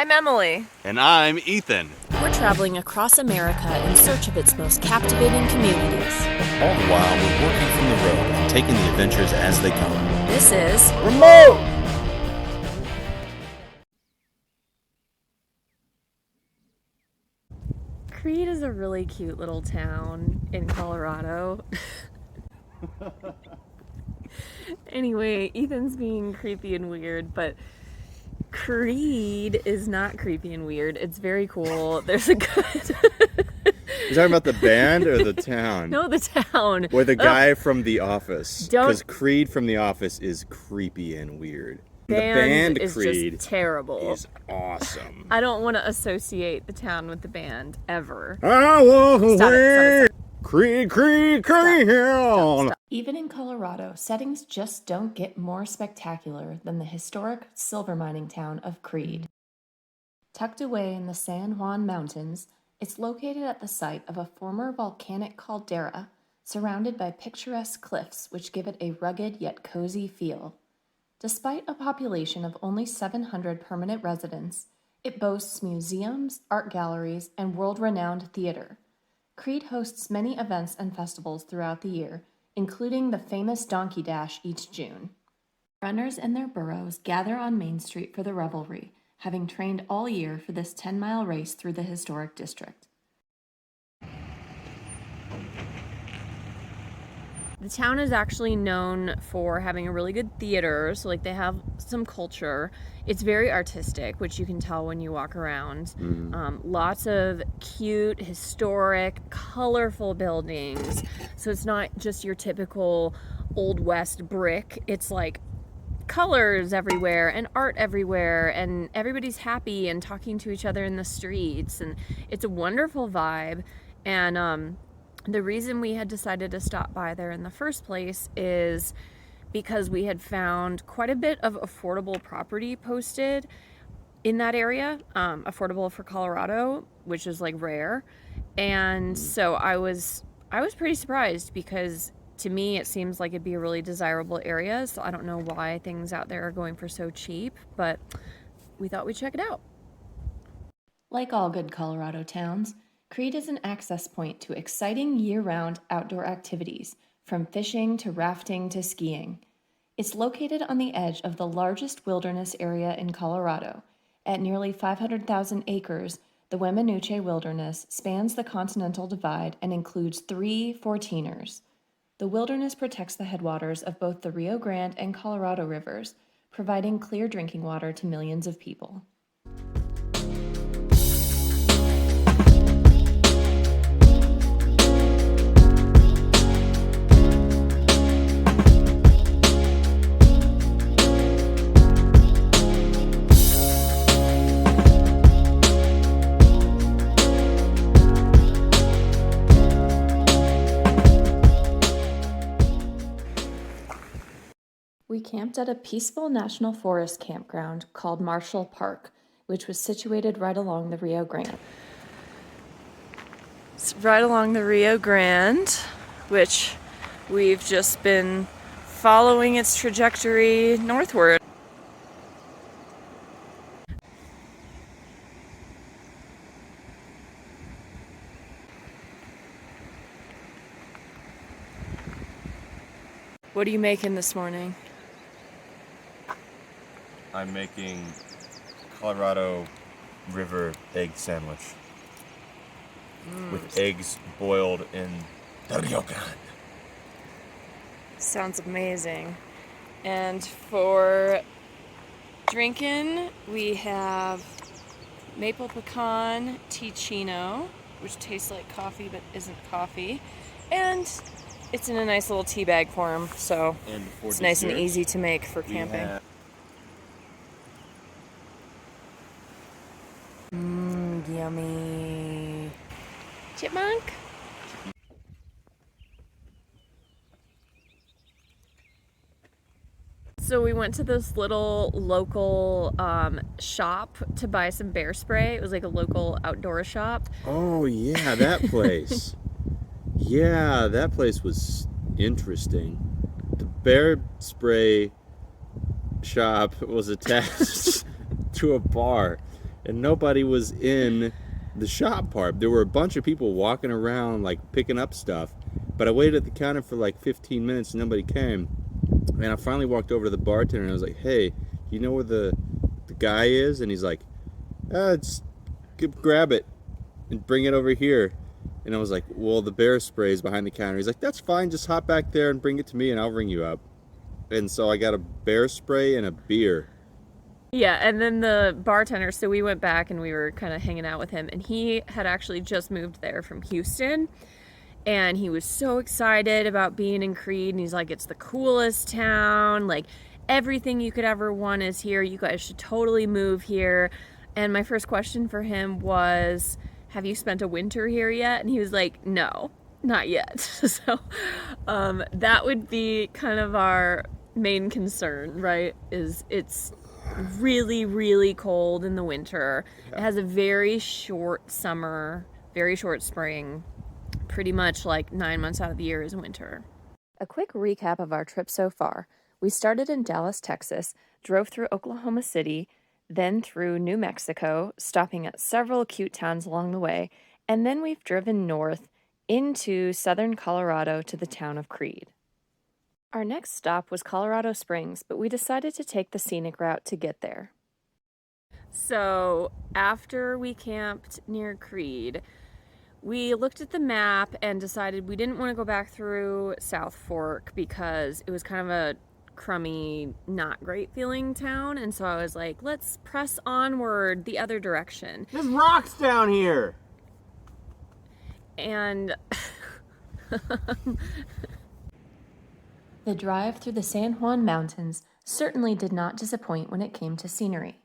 I'm Emily. And I'm Ethan. We're traveling across America in search of its most captivating communities. All the while, we're working from the road and taking the adventures as they come. This is Remote! Creede is a really cute little town in Colorado. Anyway, Ethan's being creepy and weird, but Creede is not creepy and weird. It's very cool. There's a good... You're talking about the band or the town? No, the town. Or the guy from The Office? Don't- Because Creed from The Office is creepy and weird. The band is Creed just terrible. is awesome. I don't want to associate the town with the band, ever. I walk Stop away. it. Creed, Creed, Creed. Stop. Even in Colorado, settings just don't get more spectacular than the historic silver mining town of Creede. Tucked away in the San Juan mountains, it's located at the site of a former volcanic caldera, surrounded by picturesque cliffs which give it a rugged yet cozy feel. Despite a population of only 700 permanent residents, it boasts museums, art galleries, and world-renowned theater. Creede hosts many events and festivals throughout the year, including the famous Donkey Dash each June. Runners and their burros gather on Main Street for the revelry, having trained all year for this 10-mile race through the historic district. The town is actually known for having a really good theater, so they have some culture. It's very artistic, which you can tell when you walk around. Lots of cute, historic, colorful buildings. So it's not just your typical Old West brick. It's like colors everywhere and art everywhere, and everybody's happy and talking to each other in the streets, and it's a wonderful vibe. And the reason we had decided to stop by there in the first place is because we had found quite a bit of affordable property posted in that area, affordable for Colorado, which is rare. And so I was pretty surprised, because to me it seems like it'd be a really desirable area. So I don't know why things out there are going for so cheap, but we thought we'd check it out. Like all good Colorado towns, Creede is an access point to exciting year-round outdoor activities, from fishing to rafting to skiing. It's located on the edge of the largest wilderness area in Colorado. At nearly 500,000 acres, the Weminuche Wilderness spans the Continental Divide and includes 3 14ers. The wilderness protects the headwaters of both the Rio Grande and Colorado rivers, providing clear drinking water to millions of people. We camped at a peaceful national forest campground called Marshall Park, which was situated right along the Rio Grande. It's right along the Rio Grande, which we've just been following its trajectory northward. What are you making this morning? I'm making Colorado River egg sandwich with eggs boiled in the Rio Grande. Sounds amazing. And for drinking, we have maple pecan tea-chino, which tastes like coffee but isn't coffee. And it's in a nice little tea bag form, so it's nice and easy to make for camping. Yummy. Chipmunk? So we went to this little local shop to buy some bear spray. It was like a local outdoor shop. Oh, yeah, that place. Yeah, that place was interesting. The bear spray shop was attached to a bar, and nobody was in the shop part. There were a bunch of people walking around, like, picking up stuff. But I waited at the counter for like 15 minutes and nobody came. And I finally walked over to the bartender and I was like, hey, you know where the guy is? And he's like, grab it and bring it over here. And I was like, well, the bear spray is behind the counter. He's like, that's fine, just hop back there and bring it to me and I'll ring you up. And so I got a bear spray and a beer. Yeah, and then the bartender, so we went back and we were kind of hanging out with him, and he had actually just moved there from Houston. And he was so excited about being in Creede, and he's like, it's the coolest town, like everything you could ever want is here, you guys should totally move here. And my first question for him was, have you spent a winter here yet? And he was like, no, not yet. So that would be kind of our main concern, right? Is it's really, really cold in the winter. It has a very short summer, very short spring. Pretty much like 9 months out of the year is winter. A quick recap of our trip so far. We started in Dallas, Texas, drove through Oklahoma City, then through New Mexico, stopping at several cute towns along the way, and then we've driven north into southern Colorado to the town of Creede. Our next stop was Colorado Springs, but we decided to take the scenic route to get there. So after we camped near Creede, we looked at the map and decided we didn't want to go back through South Fork because it was kind of a crummy, not great feeling town. And so I was like, let's press onward the other direction. There's rocks down here. And The drive through the San Juan Mountains certainly did not disappoint when it came to scenery.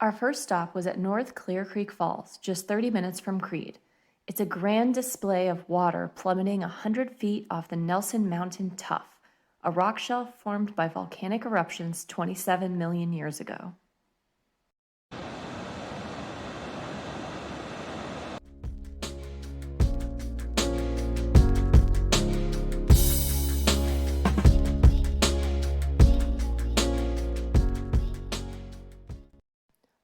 Our first stop was at North Clear Creek Falls, just 30 minutes from Creede. It's a grand display of water plummeting 100 feet off the Nelson Mountain Tuff, a rock shelf formed by volcanic eruptions 27 million years ago.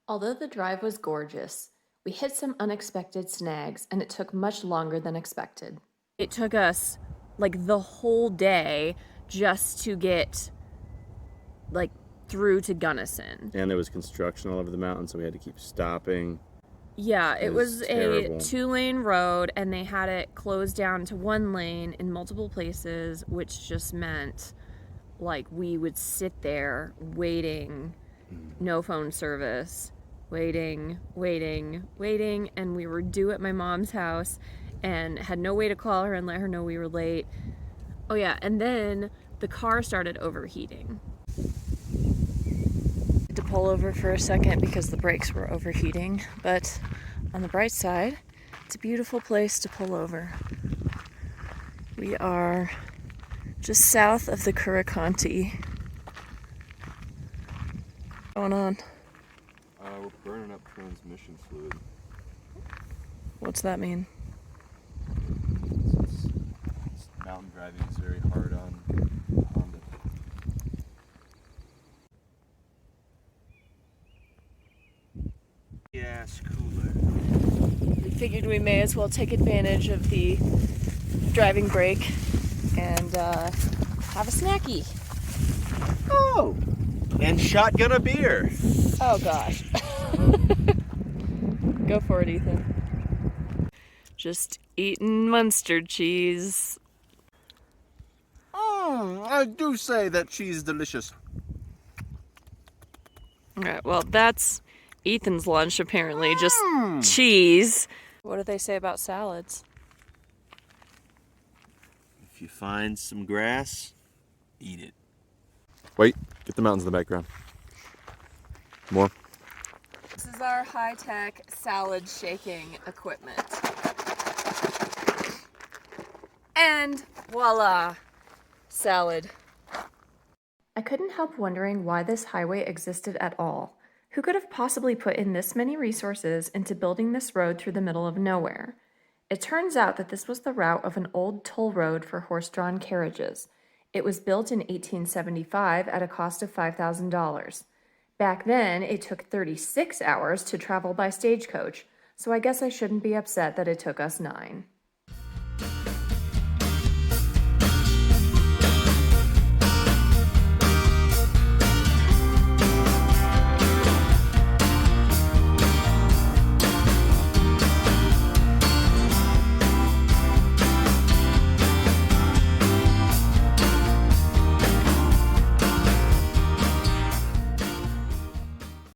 Although the drive was gorgeous, we hit some unexpected snags, and it took much longer than expected. it took us like the whole day just to get like through to Gunnison. And there was construction all over the mountain, so we had to keep stopping. Yeah, it was terrible. a 2-lane road, and they had it closed down to 1 lane in multiple places, which just meant like we would sit there waiting, no phone service, waiting, and we were due at my mom's house and had no way to call her and let her know we were late. Oh yeah, and then the car started overheating. To pull over for a second because the brakes were overheating, but on the bright side, it's a beautiful place to pull over. We are just south of the Curacanti. What's going on? We're burning up transmission fluid. What's that mean? It's mountain driving is very hard on Honda. Gas cooler. We figured we may as well take advantage of the driving break and have a snacky. Oh! And shotgun a beer. Oh gosh. Go for it, Ethan. Just eating Munster cheese. I do say that cheese is delicious. Alright, well that's Ethan's lunch apparently, just cheese. What do they say about salads? If you find some grass, eat it. Wait, get the mountains in the background. More. This is our high-tech salad shaking equipment. And voila, salad. I couldn't help wondering why this highway existed at all. Who could have possibly put in this many resources into building this road through the middle of nowhere? It turns out that this was the route of an old toll road for horse-drawn carriages. It was built in 1875 at a cost of $5,000. Back then, it took 36 hours to travel by stagecoach, so I guess I shouldn't be upset that it took us 9.